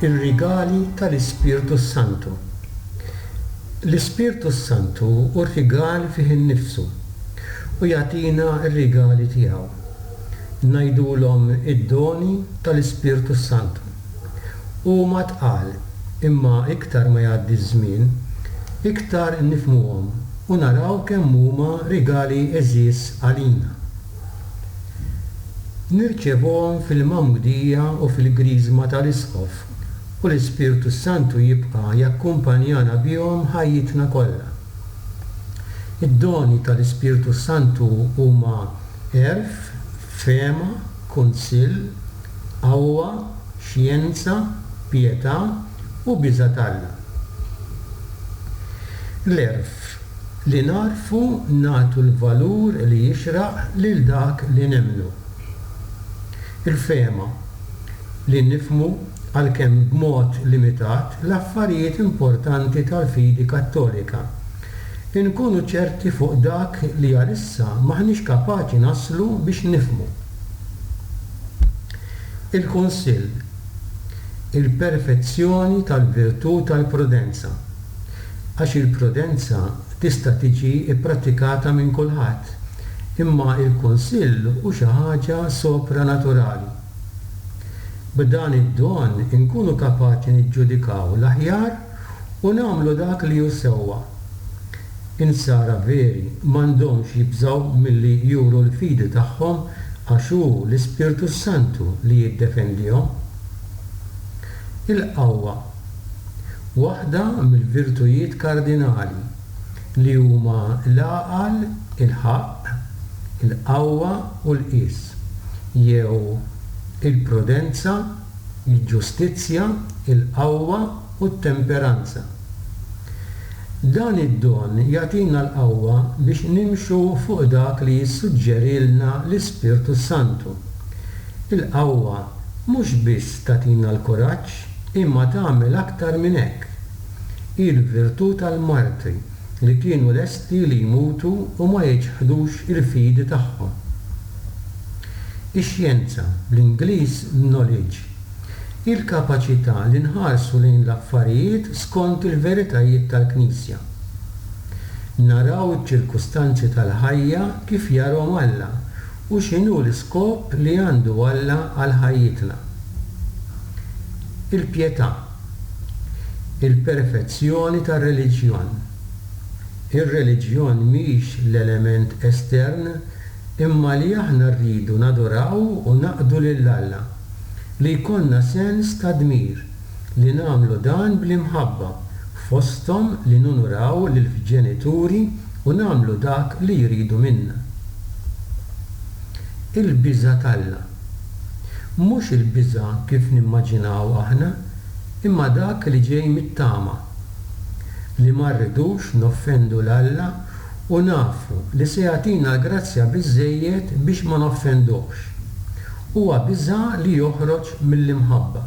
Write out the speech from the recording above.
Ir-rigali tal-Ispirtu Santu. L-Ispirtu Santu hu r-rigal fih innifsu u jagħtina r-rigali tiegħu. Ngħidulhom id-doni tal-Ispirtu Santu. Huma tqal, imma iktar ma jgħaddi żmien, iktar nifhmuhom u naraw kemm huma rigali eżies għalina. Nirċevuhom fil-mamdija u fil-griżma tal-Isqof u l-Ispirtu Santu jibqa' jakkumpanjana bihom ħajjitna kollha. Id-doni tal-Ispirtu Santu huma erf, fema, kunsill, qawwa, xjenza, pjetà u biża' t'Alla. L-erf li narfu nagħtu l-valur li jixraq lil dak li nemmnu. Il-fema li nifhmu għalkemm b'mod limitat l-affarijiet importanti tal-fidi Kattolika. Inkunu ċerti fuq dak li għalissa maħniex kapaċi naslu biex nifhmu. Il-kunsill, il-perfezzjoni tal-virtù tal-prudenza. Għax il-prudenza tista' tiġi pprattikata minn kulħadd, imma il-kunsill hu xi ħaġa sopranaturali. B'dan id-don inkunu kapaċi niġġudikaw l-aħjar u nagħmlu dak li hu sewwa. Insara veri m'għandhomx jibżgħu milli juru l-fidi tagħhom għax hu l-Ispirtu Santu li jiddefendihom. Il-qawwa waħda mill-virtujiet kardinali li huma l-għaqal, il-ħaqq, il-qawwa u l-qis, jew il-prudenza, il-ġustizzja, il-qawwa u t-temperanza. Dan id-don jagħtina l-qawwa biex nimxu fuq dak li jissuġġerilna l-Ispirtu Santu. Il-qawwa mhux biss tagħtina l-kuraġġ, imma tagħmel aktar minn hekk. Il-virtù tal-martri li kienu lesti li jmutu u ma jiġħdux il-fidi tagħhom. Ix-xjenza, bl-Ingliż knowledge, il-kapaċità li nħarsu lejn l-affarijiet skont il-veritajiet tal-Knisja. Naraw iċ-ċirkustanzi tal-ħajja kif jarhom Alla u x'inhu l-iskop li għandu Alla għal ħajjitna. Il-pjetà, il-perfezzjoni tar-reliġjon. Ir-reliġjon mhix l-element estern imma li aħna rridu nadoraw u naqdu lil Alla, li jkollna sens ta' dmir, li nagħmlu dan bl-imħabba, fosthom li nunuraw lill-ġenituri u nagħmlu dak li jridu minna. Il-biża' t'Alla. Mhux il-biża' kif nimmaġinaw aħna, imma dak li ġej mit-tama, li ma rridux noffendu l-Alla u nafu li se jagħtina l-grazzja biżżejjed biex ma noffendux. Huwa biża' li joħroġ mill-imħabba.